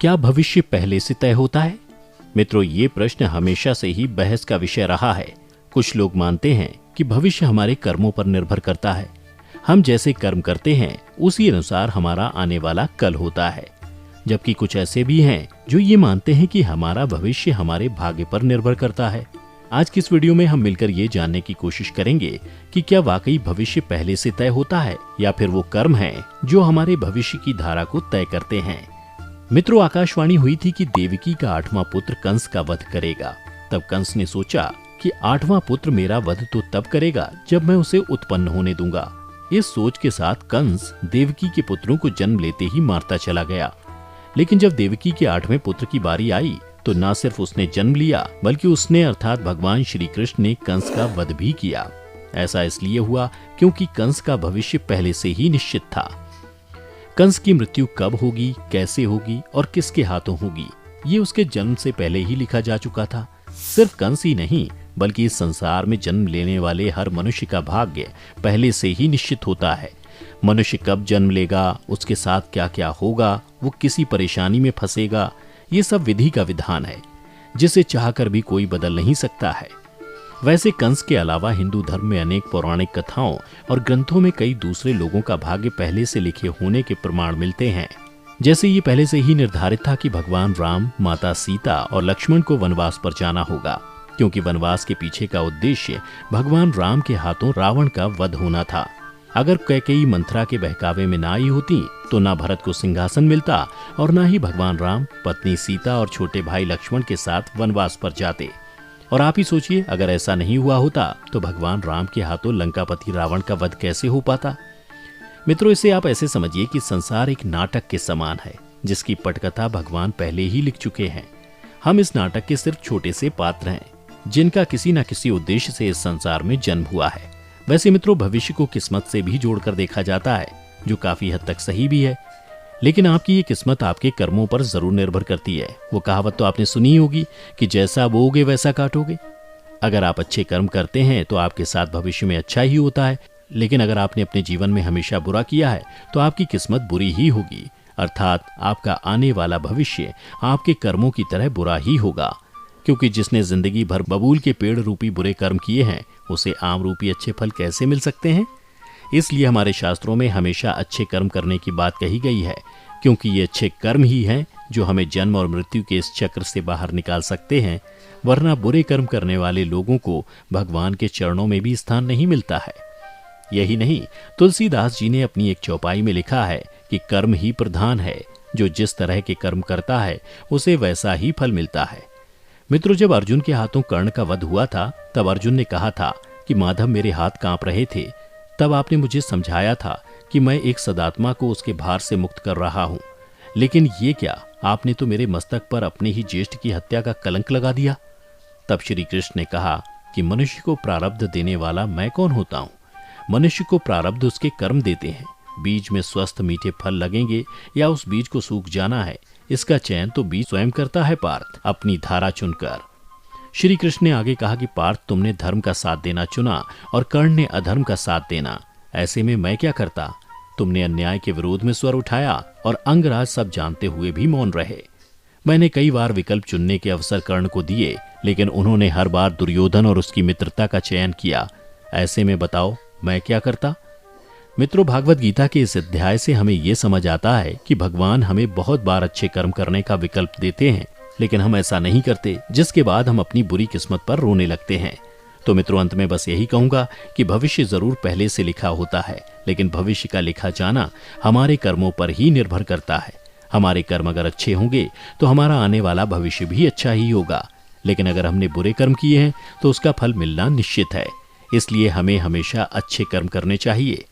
क्या भविष्य पहले से तय होता है? मित्रों, ये प्रश्न हमेशा से ही बहस का विषय रहा है। कुछ लोग मानते हैं कि भविष्य हमारे कर्मों पर निर्भर करता है। हम जैसे कर्म करते हैं उसी अनुसार हमारा आने वाला कल होता है। जबकि कुछ ऐसे भी हैं जो ये मानते हैं कि हमारा भविष्य हमारे भाग्य पर निर्भर करता है। आज की इस वीडियो में हम मिलकर ये जानने की कोशिश करेंगे कि क्या वाकई भविष्य पहले से तय होता है या फिर वो कर्म हैं जो हमारे भविष्य की धारा को तय करते हैं। मित्रों, आकाशवाणी हुई थी कि देवकी का 8वां पुत्र कंस का वध करेगा। तब कंस ने सोचा कि 8वां पुत्र मेरा वध तो तब करेगा जब मैं उसे उत्पन्न होने दूंगा। इस सोच के साथ कंस देवकी के पुत्रों को जन्म लेते ही मारता चला गया। लेकिन जब देवकी के 8वें पुत्र की बारी आई तो न सिर्फ उसने जन्म लिया बल्कि उसने अर्थात भगवान श्री कृष्ण ने कंस का वध भी किया। ऐसा इसलिए हुआ क्योंकि कंस का भविष्य पहले से ही निश्चित था। कंस की मृत्यु कब होगी, कैसे होगी और किसके हाथों होगी, ये उसके जन्म से पहले ही लिखा जा चुका था। सिर्फ कंस ही नहीं बल्कि इस संसार में जन्म लेने वाले हर मनुष्य का भाग्य पहले से ही निश्चित होता है। मनुष्य कब जन्म लेगा, उसके साथ क्या क्या होगा, वो किसी परेशानी में फंसेगा, ये सब विधि का विधान है जिसे चाहकर भी कोई बदल नहीं सकता है। वैसे कंस के अलावा हिंदू धर्म में अनेक पौराणिक कथाओं और ग्रंथों में कई दूसरे लोगों का भाग्य पहले से लिखे होने के प्रमाण मिलते हैं। जैसे ये पहले से ही निर्धारित था कि भगवान राम, माता सीता और लक्ष्मण को वनवास पर जाना होगा, क्योंकि वनवास के पीछे का उद्देश्य भगवान राम के हाथों रावण का वध होना था। अगर कैकेयी मंथरा के बहकावे में ना आई होती तो ना भरत को सिंहासन मिलता और ना ही भगवान राम पत्नी सीता और छोटे भाई लक्ष्मण के साथ वनवास पर जाते। और आप ही सोचिए, अगर ऐसा नहीं हुआ होता तो भगवान राम के हाथों लंकापति रावण का वध कैसे हो पाता। मित्रों, इसे आप ऐसे समझिए कि संसार एक नाटक के समान है जिसकी पटकथा भगवान पहले ही लिख चुके हैं। हम इस नाटक के सिर्फ छोटे से पात्र हैं जिनका किसी न किसी उद्देश्य से इस संसार में जन्म हुआ है। वैसे मित्रों, भविष्य को किस्मत से भी जोड़कर देखा जाता है, जो काफी हद तक सही भी है। लेकिन आपकी ये किस्मत आपके कर्मों पर जरूर निर्भर करती है। वो कहावत तो आपने सुनी होगी कि जैसा बोओगे वैसा काटोगे। अगर आप अच्छे कर्म करते हैं तो आपके साथ भविष्य में अच्छा ही होता है, लेकिन अगर आपने अपने जीवन में हमेशा बुरा किया है तो आपकी किस्मत बुरी ही होगी, अर्थात आपका आने वाला भविष्य आपके कर्मों की तरह बुरा ही होगा। क्योंकि जिसने जिंदगी भर बबूल के पेड़ रूपी बुरे कर्म किए हैं उसे आम रूपी अच्छे फल कैसे मिल सकते हैं। इसलिए हमारे शास्त्रों में हमेशा अच्छे कर्म करने की बात कही गई है, क्योंकि ये अच्छे कर्म ही हैं जो हमें जन्म और मृत्यु के इस चक्र से बाहर निकाल सकते हैं। वरना बुरे कर्म करने वाले लोगों को भगवान के चरणों में भी स्थान नहीं मिलता है। यही नहीं, तुलसीदास जी ने अपनी एक चौपाई में लिखा है कि कर्म ही प्रधान है, जो जिस तरह के कर्म करता है उसे वैसा ही फल मिलता है। मित्रों, जब अर्जुन के हाथों कर्ण का वध हुआ था तब अर्जुन ने कहा था कि माधव मेरे हाथ कांप रहे थे। तब आपने मुझे समझाया था कि मैं एक सदात्मा को उसके भार से मुक्त कर रहा हूं, लेकिन ये क्या, आपने तो मेरे मस्तक पर अपने ही ज्येष्ठ की हत्या का कलंक लगा दिया। तब श्री कृष्ण ने कहा कि मनुष्य को प्रारब्ध देने वाला मैं कौन होता हूं। मनुष्य को प्रारब्ध उसके कर्म देते हैं। बीज में स्वस्थ मीठे फल लगेंगे या उस बीज को सूख जाना है, इसका चयन तो बीज स्वयं करता है पार्थ, अपनी धारा चुनकर। श्री कृष्ण ने आगे कहा कि पार्थ, तुमने धर्म का साथ देना चुना और कर्ण ने अधर्म का साथ देना। ऐसे में मैं क्या करता। तुमने अन्याय के विरोध में स्वर उठाया और अंगराज सब जानते हुए भी मौन रहे। मैंने कई बार विकल्प चुनने के अवसर कर्ण को दिए, लेकिन उन्होंने हर बार दुर्योधन और उसकी मित्रता का चयन किया। ऐसे में बताओ मैं क्या करता। मित्रों, भागवत गीता के इस अध्याय से हमें यह समझ आता है कि भगवान हमें बहुत बार अच्छे कर्म करने का विकल्प देते हैं, लेकिन हम ऐसा नहीं करते, जिसके बाद हम अपनी बुरी किस्मत पर रोने लगते हैं। तो मित्रों, अंत में बस यही कहूंगा कि भविष्य जरूर पहले से लिखा होता है, लेकिन भविष्य का लिखा जाना हमारे कर्मों पर ही निर्भर करता है। हमारे कर्म अगर अच्छे होंगे तो हमारा आने वाला भविष्य भी अच्छा ही होगा, लेकिन अगर हमने बुरे कर्म किए हैं तो उसका फल मिलना निश्चित है। इसलिए हमें हमेशा अच्छे कर्म करने चाहिए।